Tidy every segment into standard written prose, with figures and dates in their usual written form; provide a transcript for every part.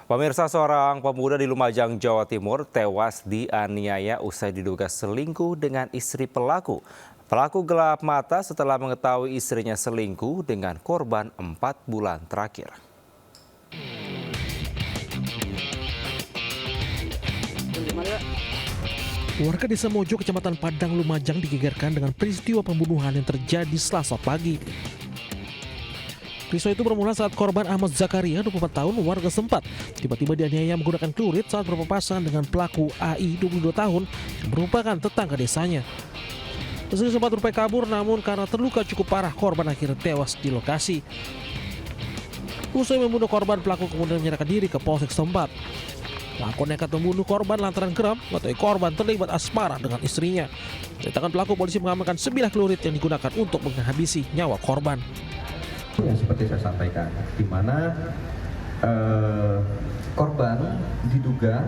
Pemirsa, seorang pemuda di Lumajang, Jawa Timur tewas dianiaya usai diduga selingkuh dengan istri pelaku. Pelaku gelap mata setelah mengetahui istrinya selingkuh dengan korban 4 bulan terakhir. Warga Desa Mojo, Kecamatan Padang, Lumajang digegerkan dengan peristiwa pembunuhan yang terjadi Selasa pagi. Peristiwa itu bermula saat korban Ahmad Zakaria, 24 tahun, warga setempat, tiba-tiba dianiaya menggunakan celurit saat berpapasan dengan pelaku AI, 22 tahun, yang merupakan tetangga desanya. Meski sempat berupaya kabur, namun karena terluka cukup parah, korban akhirnya tewas di lokasi. Usai membunuh korban, pelaku kemudian menyerahkan diri ke polsek setempat. Pelaku nekat membunuh korban lantaran geram mengetahui korban terlibat asmara dengan istrinya. Dari tangan pelaku, polisi mengamankan sebilah celurit yang digunakan untuk menghabisi nyawa korban. Yang seperti saya sampaikan, di mana korban diduga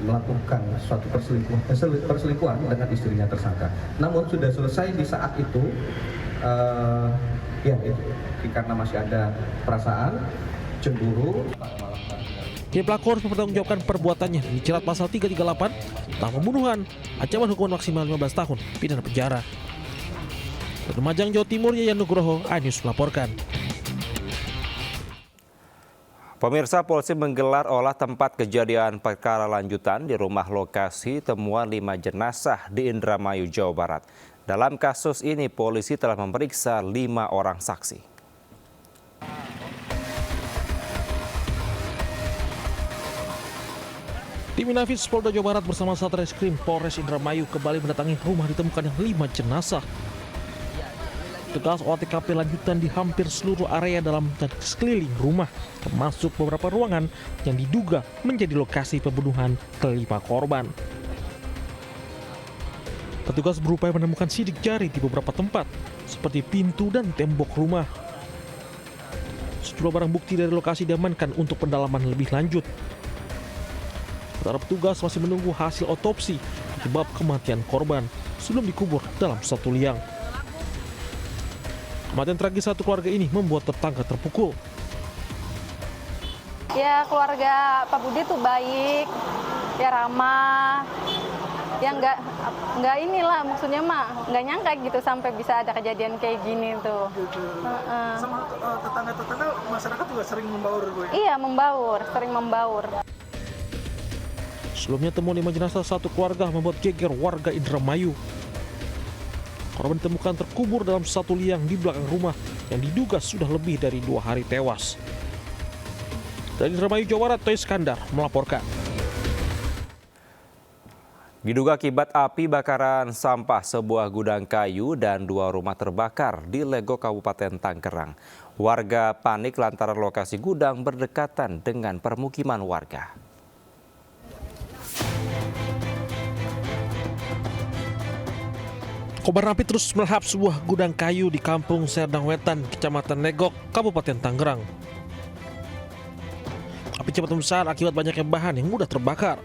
melakukan suatu perselingkuhan dengan istrinya tersangka. Namun sudah selesai di saat itu, karena masih ada perasaan cemburu. Pelaku harus mempertanggungjawabkan perbuatannya dan dijerat pasal 338 tentang pembunuhan, ancaman hukuman maksimal 15 tahun pidana penjara. Dari Lumajang, Jawa Timur, Yayan Nugroho, iNews melaporkan. Pemirsa, polisi menggelar olah tempat kejadian perkara lanjutan di rumah lokasi temuan 5 jenazah di Indramayu, Jawa Barat. Dalam kasus ini, polisi telah memeriksa 5 orang saksi. Tim Inafis Polda Jawa Barat bersama Satreskrim Polres Indramayu kembali mendatangi rumah ditemukan yang 5 jenazah. Tugas olah TKP lanjutan di hampir seluruh area dalam dan sekeliling rumah, termasuk beberapa ruangan yang diduga menjadi lokasi pembunuhan kelima korban. Petugas berupaya menemukan sidik jari di beberapa tempat, seperti pintu dan tembok rumah. Sejumlah barang bukti dari lokasi diamankan untuk pendalaman lebih lanjut. Sementara petugas masih menunggu hasil otopsi penyebab kematian korban sebelum dikubur dalam satu liang. Kematian tragis satu keluarga ini membuat tetangga terpukul. Ya, keluarga Pak Budi tuh baik, ya ramah, ya nggak inilah maksudnya mah nggak nyangka gitu sampai bisa ada kejadian kayak gini tuh. Sama tetangga-tetangga masyarakat juga sering membaur, Bu? Iya, sering membaur. Sebelumnya temuan 5 jenazah satu keluarga membuat geger warga Indramayu. Korban ditemukan terkubur dalam satu liang di belakang rumah yang diduga sudah lebih dari 2 hari tewas. Dari Indramayu, Jawa Barat, Toy Skandar melaporkan. Diduga akibat api bakaran sampah, sebuah gudang kayu dan 2 rumah terbakar di Legok, Kabupaten Tangerang. Warga panik lantaran lokasi gudang berdekatan dengan permukiman warga. Kobaran api terus melahap sebuah gudang kayu di Kampung Serdang Wetan, Kecamatan Legok, Kabupaten Tangerang. Api cepat membesar akibat banyaknya bahan yang mudah terbakar.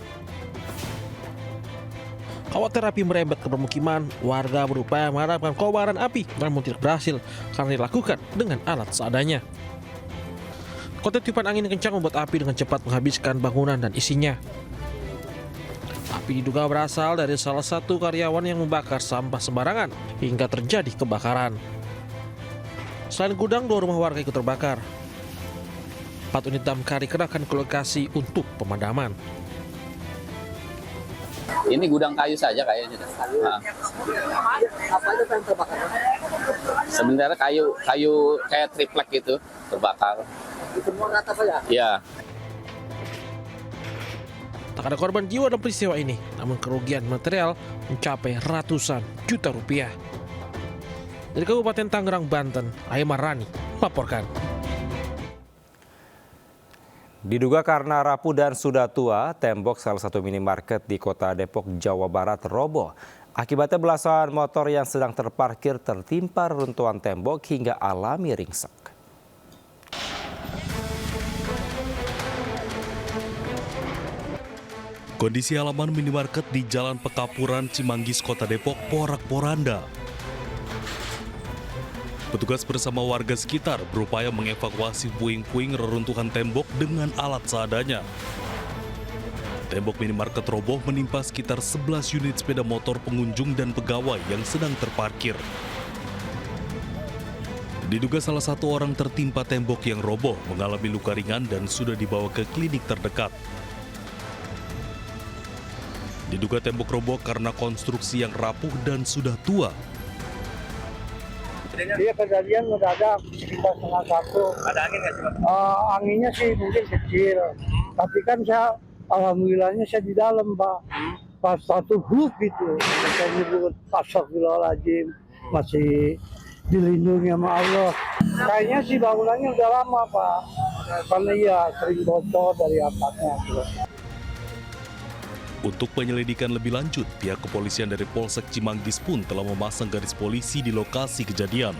Khawatir api merembet ke permukiman, warga berupaya memadamkan kobaran api, namun tidak berhasil karena dilakukan dengan alat seadanya. Kotel tiupan angin kencang membuat api dengan cepat menghabiskan bangunan dan isinya. Api diduga berasal dari salah satu karyawan yang membakar sampah sembarangan hingga terjadi kebakaran. Selain gudang, 2 rumah warga ikut terbakar. 4 unit damkar dikerahkan ke lokasi untuk pemadaman. Ini gudang kayu saja kayaknya. Apa aja yang terbakar? Sebenarnya kayu kayak triplek gitu terbakar. Itu semua rata Pak ya? Ya. Tak ada korban jiwa dalam peristiwa ini, namun kerugian material mencapai ratusan juta rupiah. Dari Kabupaten Tangerang, Banten, Aymar Rani melaporkan. Diduga karena rapuh dan sudah tua, tembok salah satu minimarket di Kota Depok, Jawa Barat roboh. Akibatnya belasan motor yang sedang terparkir tertimpa reruntuhan tembok hingga alami ringsek. Kondisi halaman minimarket di Jalan Pekapuran, Cimanggis, Kota Depok, porak-poranda. Petugas bersama warga sekitar berupaya mengevakuasi puing-puing reruntuhan tembok dengan alat seadanya. Tembok minimarket roboh menimpa sekitar 11 unit sepeda motor pengunjung dan pegawai yang sedang terparkir. Diduga salah satu orang tertimpa tembok yang roboh, mengalami luka ringan dan sudah dibawa ke klinik terdekat. Diduga tembok roboh karena konstruksi yang rapuh dan sudah tua. Dia kejadian mendadak sekitar 1:30. Ada angin nggak sih, Pak? Anginnya sih mungkin kecil, tapi kan saya alhamdulillahnya saya di dalam, Pak. Pas satu huk gitu, saya nyebut astagfirullahaladzim, masih dilindungi sama Allah. Kayaknya sih bangunannya udah lama, Pak, karena ya sering bocor dari atapnya. Gitu. Untuk penyelidikan lebih lanjut, pihak kepolisian dari Polsek Cimanggis pun telah memasang garis polisi di lokasi kejadian.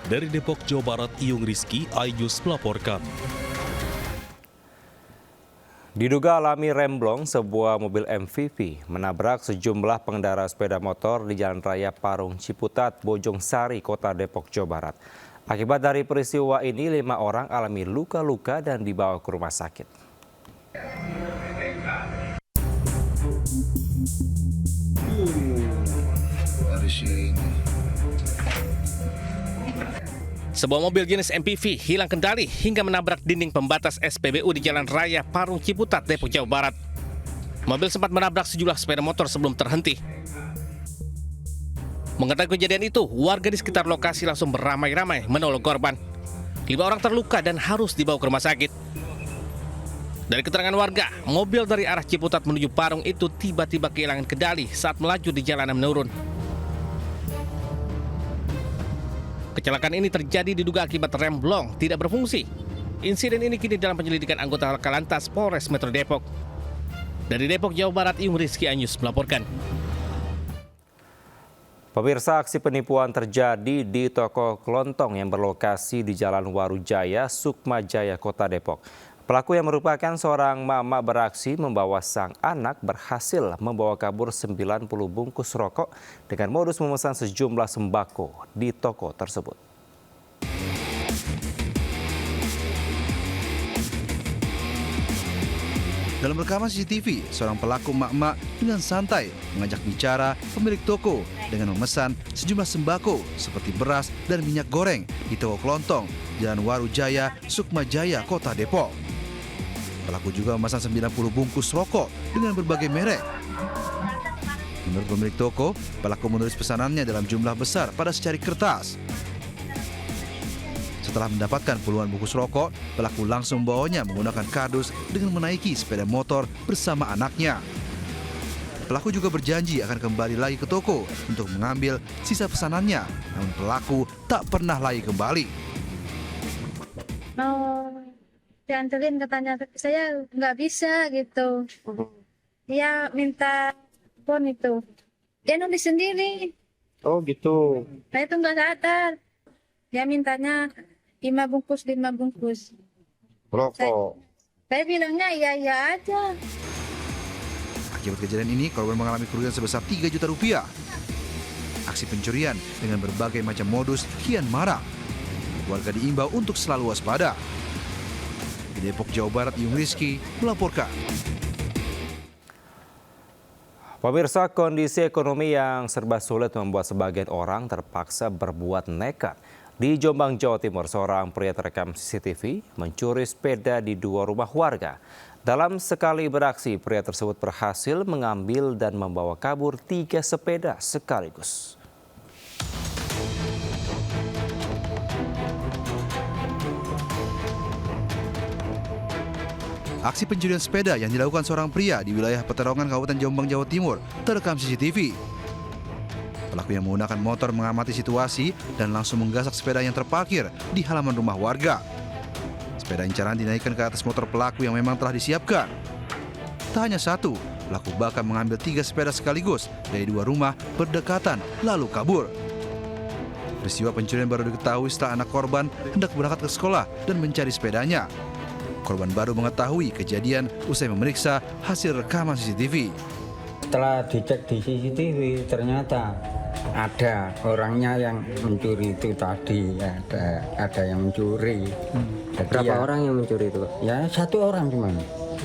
Dari Depok, Jawa Barat, Iyung Rizky, iNews melaporkan. Diduga alami remblong, sebuah mobil MVV menabrak sejumlah pengendara sepeda motor di Jalan Raya Parung Ciputat, Bojongsari, Kota Depok, Jawa Barat. Akibat dari peristiwa ini, 5 orang alami luka-luka dan dibawa ke rumah sakit. Sebuah mobil jenis MPV hilang kendali hingga menabrak dinding pembatas SPBU di Jalan Raya Parung Ciputat, Depok, Jawa Barat. Mobil sempat menabrak sejumlah sepeda motor sebelum terhenti. Mengetahui kejadian itu, warga di sekitar lokasi langsung beramai-ramai menolong korban. 5 orang terluka dan harus dibawa ke rumah sakit. Dari keterangan warga, mobil dari arah Ciputat menuju Parung itu tiba-tiba kehilangan kendali saat melaju di jalanan menurun. Kecelakaan ini terjadi diduga akibat rem blong tidak berfungsi. Insiden ini kini dalam penyelidikan anggota Laka Lantas Polres Metro Depok. Dari Depok, Jawa Barat, Iyung Rizky, iNews melaporkan. Pemirsa, aksi penipuan terjadi di toko kelontong yang berlokasi di Jalan Warujaya, Sukmajaya, Kota Depok. Pelaku yang merupakan seorang mama beraksi membawa sang anak berhasil membawa kabur 90 bungkus rokok dengan modus memesan sejumlah sembako di toko tersebut. Dalam rekaman CCTV, seorang pelaku emak-emak dengan santai mengajak bicara pemilik toko dengan memesan sejumlah sembako seperti beras dan minyak goreng di toko kelontong Jalan Warujaya, Sukmajaya, Kota Depok. Pelaku juga memesan 90 bungkus rokok dengan berbagai merek. Menurut pemilik toko, pelaku menulis pesanannya dalam jumlah besar pada secari kertas. Setelah mendapatkan puluhan bungkus rokok, pelaku langsung membawanya menggunakan kardus dengan menaiki sepeda motor bersama anaknya. Pelaku juga berjanji akan kembali lagi ke toko untuk mengambil sisa pesanannya, namun pelaku tak pernah lagi kembali. Dianterin katanya, saya nggak bisa gitu. Dia minta pon itu, dia nulis sendiri. Oh gitu. Saya itu nggak sadar. Dia mintanya 5 bungkus. Rokok. Saya bilangnya iya aja. Akibat kejadian ini, korban mengalami kerugian sebesar 3 juta rupiah. Aksi pencurian dengan berbagai macam modus kian marak. Warga diimbau untuk selalu waspada. Di Depok, Jawa Barat, Iyung Rizky melaporkan. Pemirsa, kondisi ekonomi yang serba sulit membuat sebagian orang terpaksa berbuat nekat. Di Jombang, Jawa Timur, seorang pria terekam CCTV mencuri sepeda di 2 rumah warga. Dalam sekali beraksi, pria tersebut berhasil mengambil dan membawa kabur 3 sepeda sekaligus. Aksi pencurian sepeda yang dilakukan seorang pria di wilayah Peterongan, Kabupaten Jombang, Jawa Timur terekam CCTV. Pelaku yang menggunakan motor mengamati situasi dan langsung menggasak sepeda yang terparkir di halaman rumah warga. Sepeda incaran dinaikkan ke atas motor pelaku yang memang telah disiapkan. Tak hanya satu, pelaku bahkan mengambil 3 sepeda sekaligus dari 2 rumah berdekatan lalu kabur. Peristiwa pencurian baru diketahui setelah anak korban hendak berangkat ke sekolah dan mencari sepedanya. Korban baru mengetahui kejadian usai memeriksa hasil rekaman CCTV. Setelah dicek di CCTV, ternyata Ada orangnya yang mencuri itu tadi, ada yang mencuri. Jadi Berapa orang yang mencuri itu, Pak? Ya 1 orang cuma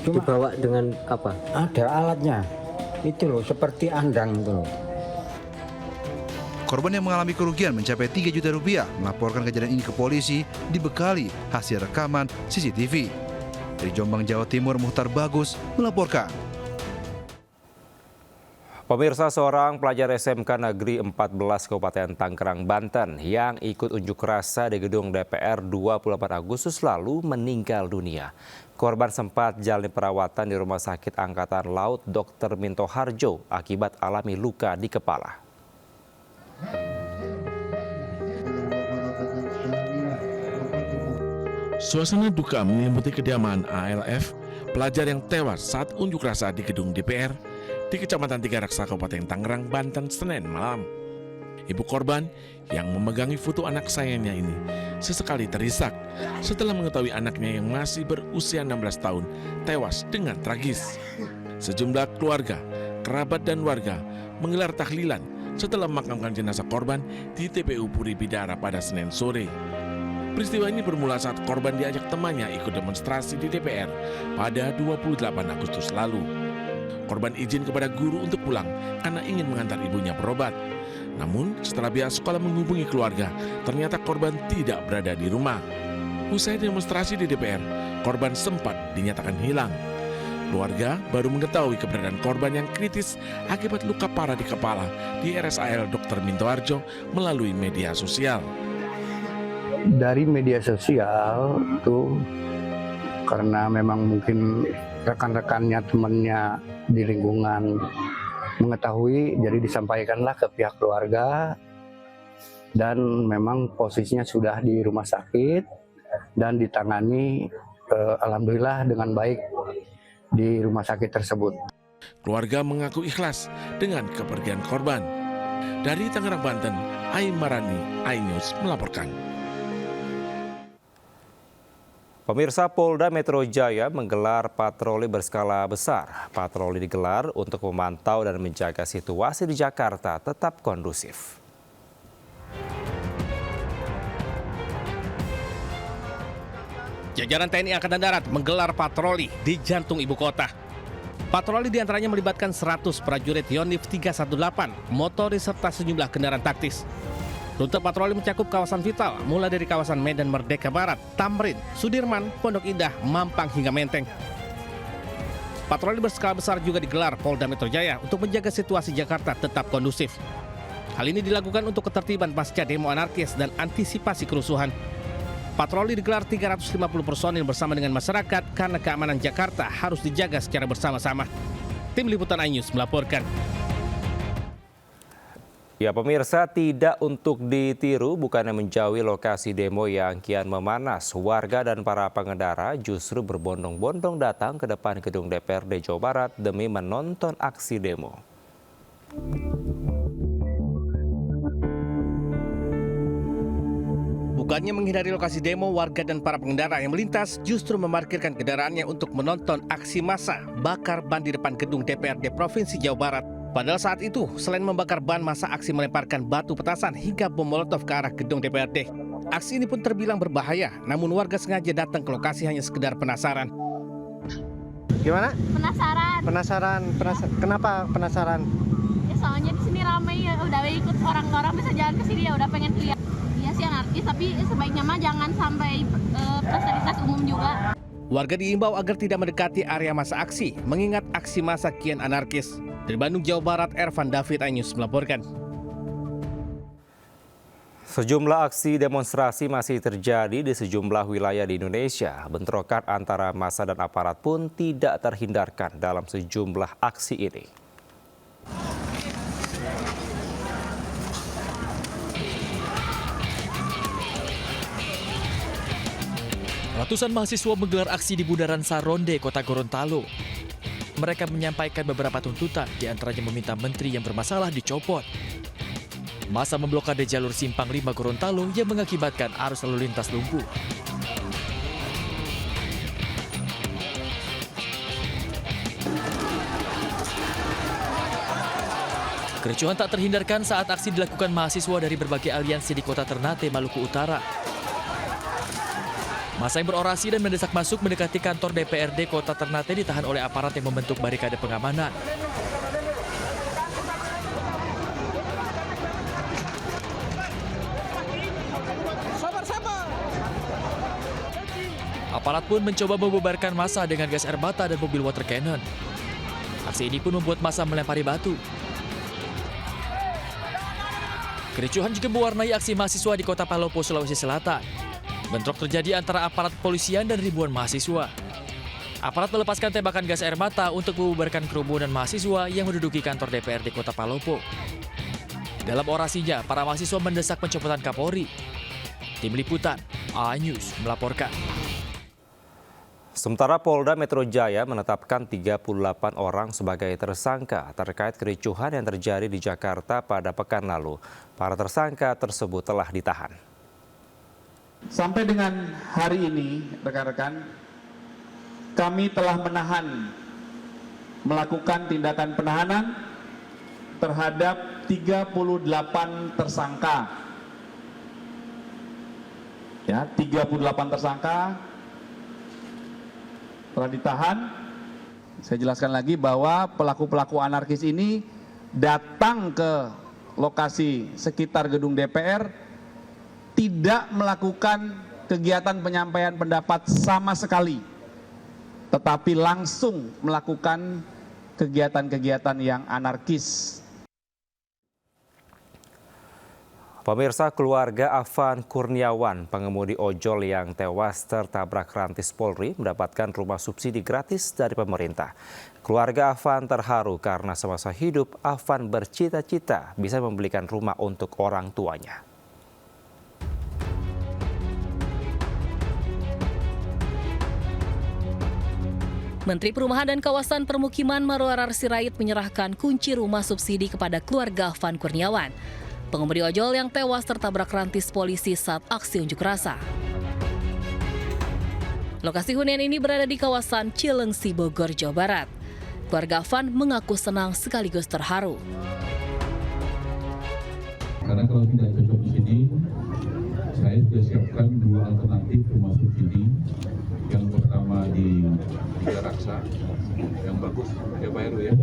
Dibawa dengan apa? ada alatnya. Itu loh, seperti andang itu loh. Korban yang mengalami kerugian mencapai 3 juta rupiah melaporkan kejadian ini ke polisi dibekali hasil rekaman CCTV. Dari Jombang, Jawa Timur, Muhtar Bagus melaporkan. Pemirsa, seorang pelajar SMK Negeri 14 Kabupaten Tangerang, Banten yang ikut unjuk rasa di gedung DPR 28 Agustus lalu meninggal dunia. Korban sempat jalani perawatan di Rumah Sakit Angkatan Laut Dr. Minto Harjo akibat alami luka di kepala. Suasana duka menyelimuti kediaman ALF, pelajar yang tewas saat unjuk rasa di gedung DPR di Kecamatan Tiga Raksa, Kabupaten Tangerang, Banten, Senin malam. Ibu korban yang memegangi foto anak sayangnya ini sesekali terisak setelah mengetahui anaknya yang masih berusia 16 tahun tewas dengan tragis. Sejumlah keluarga, kerabat dan warga menggelar tahlilan setelah memakamkan jenazah korban di TPU Puri Bidara pada Senin sore. Peristiwa ini bermula saat korban diajak temannya ikut demonstrasi di DPR pada 28 Agustus lalu. Korban izin kepada guru untuk pulang karena ingin mengantar ibunya berobat. Namun setelah pihak sekolah menghubungi keluarga, ternyata korban tidak berada di rumah. Usai demonstrasi di DPR, korban sempat dinyatakan hilang. Keluarga baru mengetahui keberadaan korban yang kritis akibat luka parah di kepala di RSAL Dr. Minto Harjo melalui media sosial. Dari media sosial itu karena memang mungkin rekan-rekannya, temannya di lingkungan mengetahui, jadi disampaikanlah ke pihak keluarga dan memang posisinya sudah di rumah sakit dan ditangani alhamdulillah dengan baik di rumah sakit tersebut. Keluarga mengaku ikhlas dengan kepergian korban. Dari Tangerang, Banten, Ai Marani, iNews melaporkan. Pemirsa, Polda Metro Jaya menggelar patroli berskala besar. Patroli digelar untuk memantau dan menjaga situasi di Jakarta tetap kondusif. Jajaran TNI Angkatan Darat menggelar patroli di jantung ibu kota. Patroli diantaranya melibatkan 100 prajurit Yonif 318, motoris serta sejumlah kendaraan taktis. Rute patroli mencakup kawasan vital, mulai dari kawasan Medan Merdeka Barat, Tamrin, Sudirman, Pondok Indah, Mampang hingga Menteng. Patroli berskala besar juga digelar Polda Metro Jaya untuk menjaga situasi Jakarta tetap kondusif. Hal ini dilakukan untuk ketertiban pasca demo anarkis dan antisipasi kerusuhan. Patroli digelar 350 personil bersama dengan masyarakat karena keamanan Jakarta harus dijaga secara bersama-sama. Tim Liputan iNews melaporkan. Ya, pemirsa, tidak untuk ditiru, bukannya menjauhi lokasi demo yang kian memanas. Warga dan para pengendara justru berbondong-bondong datang ke depan gedung DPRD Jawa Barat demi menonton aksi demo. Bukannya menghindari lokasi demo, warga dan para pengendara yang melintas justru memarkirkan kendaraannya untuk menonton aksi massa bakar ban di depan gedung DPRD Provinsi Jawa Barat. Padahal saat itu, selain membakar ban, massa aksi melemparkan batu petasan hingga bom molotov ke arah gedung DPRD. Aksi ini pun terbilang berbahaya, namun warga sengaja datang ke lokasi hanya sekedar penasaran. Gimana? Penasaran. Kenapa penasaran? Ya soalnya di sini ramai ya, udah ikut orang-orang bisa jalan ke sini ya udah pengen lihat. Iya sih anarkis, tapi sebaiknya mah jangan sampai fasilitas umum juga. Warga diimbau agar tidak mendekati area massa aksi, mengingat aksi massa kian anarkis. Dari Bandung, Jawa Barat, Ervan David, iNews melaporkan. Sejumlah aksi demonstrasi masih terjadi di sejumlah wilayah di Indonesia. Bentrokan antara massa dan aparat pun tidak terhindarkan dalam sejumlah aksi ini. Ratusan mahasiswa menggelar aksi di Bundaran Saronde, Kota Gorontalo. Mereka menyampaikan beberapa tuntutan, diantaranya meminta menteri yang bermasalah dicopot. Massa memblokade jalur Simpang 5 Gorontalo yang mengakibatkan arus lalu lintas lumpuh. Kericuhan tak terhindarkan saat aksi dilakukan mahasiswa dari berbagai aliansi di kota Ternate, Maluku Utara. Massa yang berorasi dan mendesak masuk mendekati kantor DPRD Kota Ternate ditahan oleh aparat yang membentuk barikade pengamanan. Aparat pun mencoba membubarkan massa dengan gas air mata dan mobil water cannon. Aksi ini pun membuat massa melempari batu. Kericuhan juga mewarnai aksi mahasiswa di kota Palopo, Sulawesi Selatan. Bentrok terjadi antara aparat kepolisian dan ribuan mahasiswa. Aparat melepaskan tembakan gas air mata untuk membubarkan kerumunan mahasiswa yang menduduki kantor DPRD Kota Palopo. Dalam orasinya, para mahasiswa mendesak pencopotan Kapolri. Tim Liputan, A-News melaporkan. Sementara Polda Metro Jaya menetapkan 38 orang sebagai tersangka terkait kericuhan yang terjadi di Jakarta pada pekan lalu. Para tersangka tersebut telah ditahan. Sampai dengan hari ini, rekan-rekan, kami telah melakukan tindakan penahanan terhadap 38 tersangka. Ya, 38 tersangka telah ditahan. Saya jelaskan lagi bahwa pelaku-pelaku anarkis ini datang ke lokasi sekitar gedung DPR, tidak melakukan kegiatan penyampaian pendapat sama sekali, tetapi langsung melakukan kegiatan-kegiatan yang anarkis. Pemirsa, keluarga Afan Kurniawan, pengemudi ojol yang tewas tertabrak rantis Polri, mendapatkan rumah subsidi gratis dari pemerintah. Keluarga Afan terharu karena semasa hidup Afan bercita-cita bisa membelikan rumah untuk orang tuanya. Menteri Perumahan dan Kawasan Permukiman Marwarar Sirait menyerahkan kunci rumah subsidi kepada keluarga Afan Kurniawan, pengemudi ojol yang tewas tertabrak rantis polisi saat aksi unjuk rasa. Lokasi hunian ini berada di kawasan Cilengsi, Bogor, Jawa Barat. Keluarga Afan mengaku senang sekaligus terharu. Karena kalau tidak cocok di sini, saya sudah siapkan dua alternatif rumah subsidi. Yang pertama di Tiga Raksa, yang bagus ya Pak Heru ya,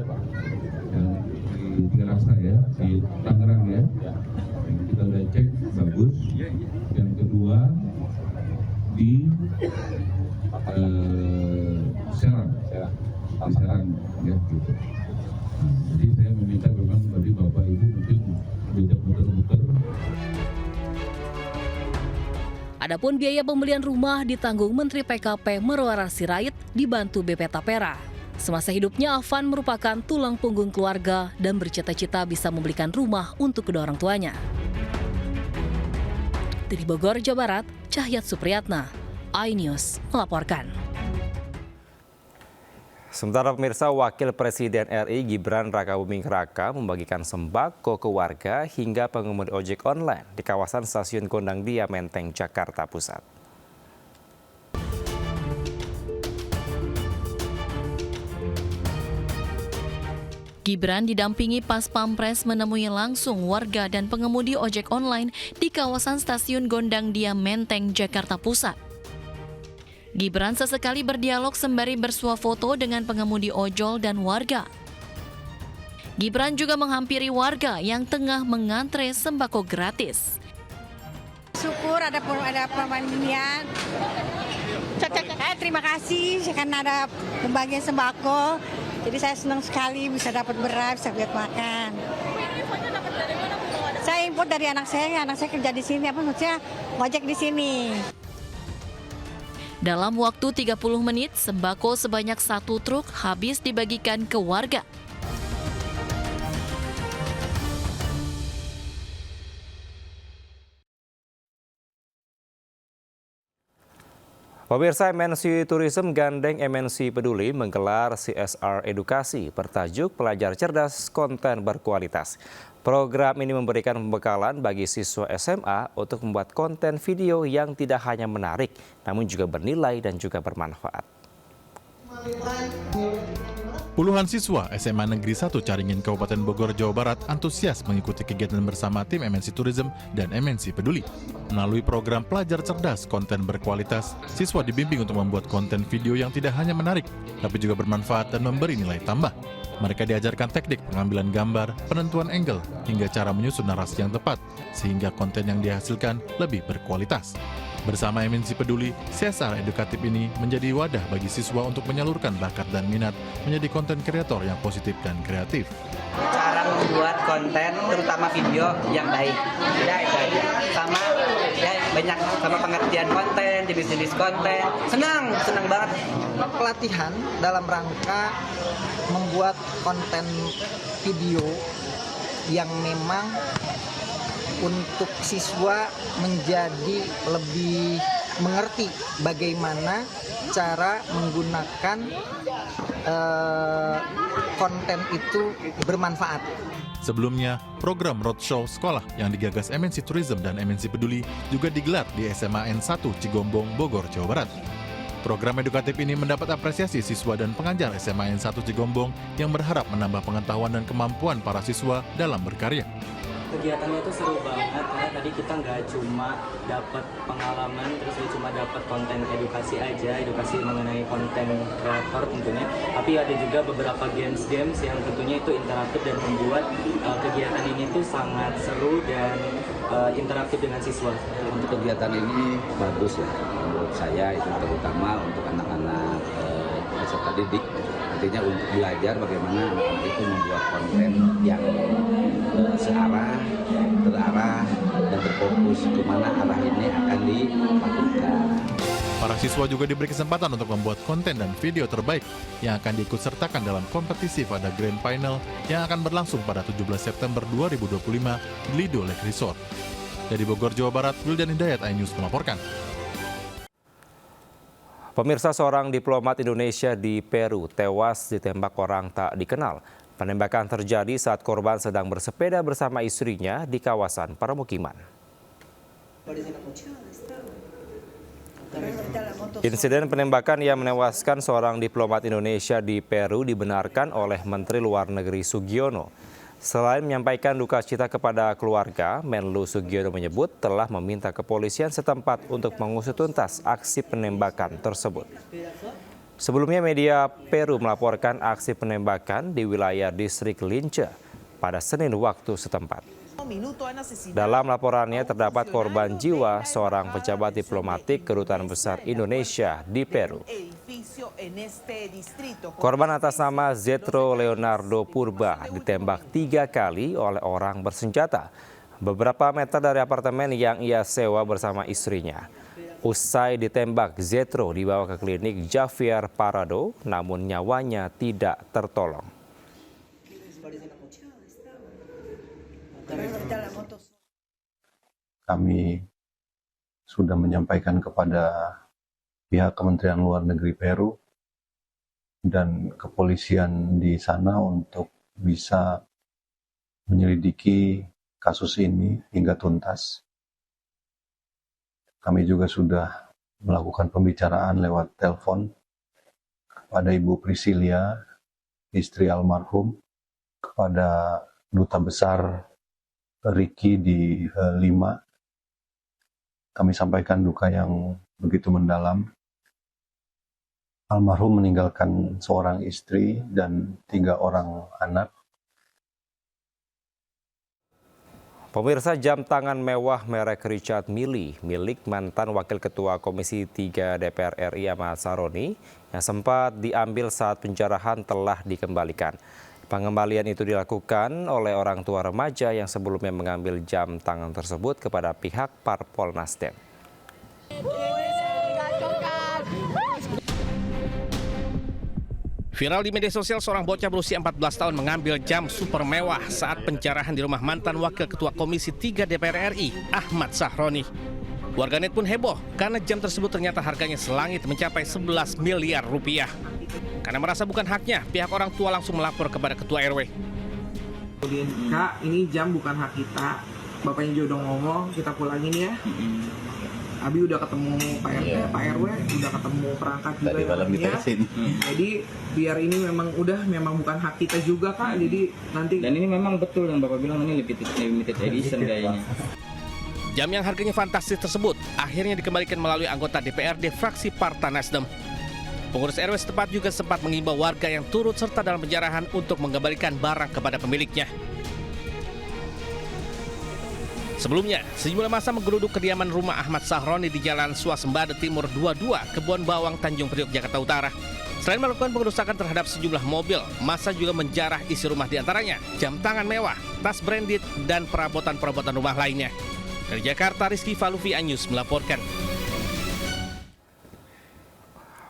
yang di Tiga Raksa ya, di Tangerang ya, yang kita udah cek bagus. Yang kedua di Serang ya gitu. Nah, jadi saya meminta memang dari Bapak Ibu mungkin tidak muter-muter. Adapun biaya pembelian rumah ditanggung Menteri PKP Marwarar Sirait dibantu BP Tapera. Semasa hidupnya Afan merupakan tulang punggung keluarga dan bercita-cita bisa membelikan rumah untuk kedua orang tuanya. Dari Bogor, Jawa Barat, Cahyat Supriyatna, iNews melaporkan. Sementara pemirsa, Wakil Presiden RI Gibran Rakabuming Raka membagikan sembako ke warga hingga pengemudi ojek online di kawasan Stasiun Gondang Dia, Menteng, Jakarta Pusat. Gibran didampingi Pas Pampres menemui langsung warga dan pengemudi ojek online di kawasan Stasiun Gondang Dia, Menteng, Jakarta Pusat. Gibran sesekali berdialog sembari bersuah foto dengan pengemudi ojol dan warga. Gibran juga menghampiri warga yang tengah mengantre sembako gratis. Syukur ada pembandingan. Terima kasih karena ada pembagian sembako. Jadi saya senang sekali bisa dapat beras, bisa buat makan. Saya import dari anak saya kerja di sini, maksudnya ngojek di sini. Dalam waktu 30 menit, sembako sebanyak 1 truk habis dibagikan ke warga. Pemirsa, MNC Tourism gandeng MNC Peduli menggelar CSR edukasi bertajuk Pelajar Cerdas Konten Berkualitas. Program ini memberikan pembekalan bagi siswa SMA untuk membuat konten video yang tidak hanya menarik, namun juga bernilai dan juga bermanfaat. Puluhan siswa SMA Negeri 1 Caringin Kabupaten Bogor, Jawa Barat antusias mengikuti kegiatan bersama tim MNC Tourism dan MNC Peduli. Melalui program Pelajar Cerdas Konten Berkualitas, siswa dibimbing untuk membuat konten video yang tidak hanya menarik, tapi juga bermanfaat dan memberi nilai tambah. Mereka diajarkan teknik pengambilan gambar, penentuan angle, hingga cara menyusun narasi yang tepat, sehingga konten yang dihasilkan lebih berkualitas. Bersama MNC Peduli, CSR edukatif ini menjadi wadah bagi siswa untuk menyalurkan bakat dan minat menjadi konten kreator yang positif dan kreatif. Cara membuat konten, terutama video yang baik. Ya, itu aja. Sama ya banyak sama pengertian konten, jenis-jenis konten. Senang banget. Pelatihan dalam rangka membuat konten video yang memang untuk siswa menjadi lebih mengerti bagaimana cara menggunakan konten itu bermanfaat. Sebelumnya, program roadshow sekolah yang digagas MNC Tourism dan MNC Peduli juga digelar di SMA N1 Cigombong, Bogor, Jawa Barat. Program edukatif ini mendapat apresiasi siswa dan pengajar SMA N1 Cigombong yang berharap menambah pengetahuan dan kemampuan para siswa dalam berkarya. Kegiatannya itu seru banget karena tadi kita nggak cuma dapat pengalaman, terus nggak cuma dapat konten edukasi aja, edukasi mengenai konten kreator tentunya, tapi ada juga beberapa games yang tentunya itu interaktif dan membuat kegiatan ini tuh sangat seru dan interaktif dengan siswa. Untuk kegiatan ini bagus ya menurut saya, itu terutama untuk anak-anak peserta didik, artinya untuk belajar bagaimana anak-anak itu membuat konten yang searah, terarah, dan terfokus kemana arah ini akan dilakukan. Para siswa juga diberi kesempatan untuk membuat konten dan video terbaik yang akan diikutsertakan dalam kompetisi pada Grand Final yang akan berlangsung pada 17 September 2025 di Lido Lake Resort. Dari Bogor, Jawa Barat, Wildan Hidayat, iNews melaporkan. Pemirsa, seorang diplomat Indonesia di Peru tewas ditembak orang tak dikenal. Penembakan terjadi saat korban sedang bersepeda bersama istrinya di kawasan permukiman. Insiden penembakan yang menewaskan seorang diplomat Indonesia di Peru dibenarkan oleh Menteri Luar Negeri Sugiono. Selain menyampaikan duka cita kepada keluarga, Menlu Sugiono menyebut telah meminta kepolisian setempat untuk mengusut tuntas aksi penembakan tersebut. Sebelumnya media Peru melaporkan aksi penembakan di wilayah distrik Lince pada Senin waktu setempat. Dalam laporannya terdapat korban jiwa seorang pejabat diplomatik Kedutaan Besar Indonesia di Peru. Korban atas nama Zetro Leonardo Purba ditembak 3 kali oleh orang bersenjata beberapa meter dari apartemen yang ia sewa bersama istrinya. Usai ditembak, Zetro dibawa ke klinik Javier Parado, namun nyawanya tidak tertolong. Kami sudah menyampaikan kepada pihak Kementerian Luar Negeri Peru dan kepolisian di sana untuk bisa menyelidiki kasus ini hingga tuntas. Kami juga sudah melakukan pembicaraan lewat telepon kepada Ibu Priscilia, istri almarhum, kepada Duta Besar Ricky di Lima. Kami sampaikan duka yang begitu mendalam. Almarhum meninggalkan seorang istri dan 3 orang anak. Pemirsa, jam tangan mewah merek Richard Mille milik mantan Wakil Ketua Komisi 3 DPR RI Ahmad Saroni yang sempat diambil saat penjarahan telah dikembalikan. Pengembalian itu dilakukan oleh orang tua remaja yang sebelumnya mengambil jam tangan tersebut kepada pihak Parpol Nasdem. Viral di media sosial, seorang bocah berusia 14 tahun mengambil jam super mewah saat penjarahan di rumah mantan Wakil Ketua Komisi 3 DPR RI, Ahmad Sahroni. Warganet pun heboh karena jam tersebut ternyata harganya selangit mencapai 11 miliar rupiah. Karena merasa bukan haknya, pihak orang tua langsung melapor kepada Ketua RW. Kak, ini jam bukan hak kita. Bapaknya juga udah ngomong, kita pulangin ya. Abi udah ketemu Pak RT, Pak RW, udah ketemu perangkat juga. Tadi malam diterusin. Jadi biar ini memang bukan hak kita juga Kak. Jadi nanti. Dan ini memang betul yang Bapak bilang ini limited edition kayaknya. Jam yang harganya fantastis tersebut akhirnya dikembalikan melalui anggota DPRD fraksi Partai Nasdem. Pengurus RW setempat juga sempat mengimbau warga yang turut serta dalam penjarahan untuk mengembalikan barang kepada pemiliknya. Sebelumnya, sejumlah massa menggeruduk kediaman rumah Ahmad Sahroni di Jalan Swasembada Timur 22, Kebon Bawang, Tanjung Priok, Jakarta Utara. Selain melakukan pengerusakan terhadap sejumlah mobil, massa juga menjarah isi rumah diantaranya jam tangan mewah, tas branded, dan perabotan-perabotan rumah lainnya. Dari Jakarta, Rizky Falufi, Anyus melaporkan.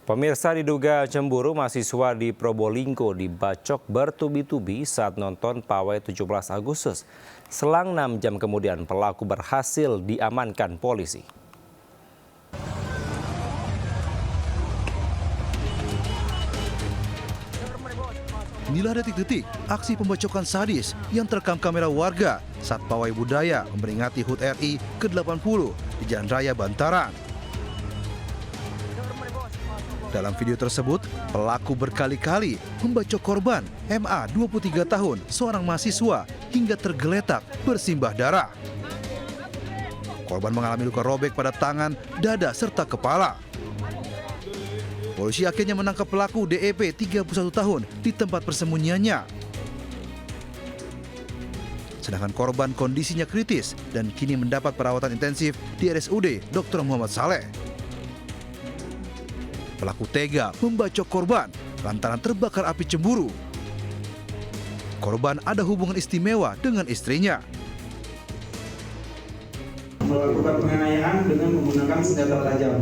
Pemirsa, diduga cemburu mahasiswa di Probolinggo dibacok bertubi-tubi saat nonton pawai 17 Agustus. Selang 6 jam kemudian pelaku berhasil diamankan polisi. Inilah detik-detik aksi pembacokan sadis yang terekam kamera warga saat pawai budaya memperingati HUT RI ke-80 di Jalan Raya Bantaran. Dalam video tersebut, pelaku berkali-kali membacok korban MA 23 tahun, seorang mahasiswa, hingga tergeletak bersimbah darah. Korban mengalami luka robek pada tangan, dada, serta kepala. Polisi akhirnya menangkap pelaku DEP 31 tahun di tempat persembunyiannya. Sedangkan korban kondisinya kritis dan kini mendapat perawatan intensif di RSUD Dr. Muhammad Saleh. Pelaku tega membacok korban lantaran terbakar api cemburu. Korban ada hubungan istimewa dengan istrinya. Melakukan penganiayaan dengan menggunakan senjata tajam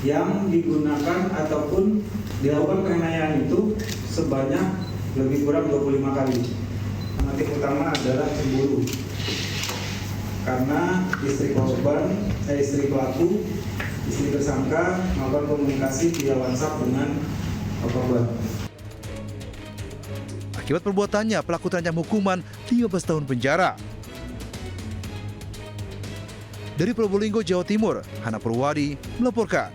yang digunakan ataupun dilakukan penganiayaan itu sebanyak lebih kurang 25 kali. Motif utama adalah cemburu karena istri pelaku, istri tersangka melakukan komunikasi via WhatsApp dengan korban. Akibat perbuatannya, pelaku terancam hukuman 15 tahun penjara. Dari Probolinggo, Jawa Timur, Hana Purwadi melaporkan.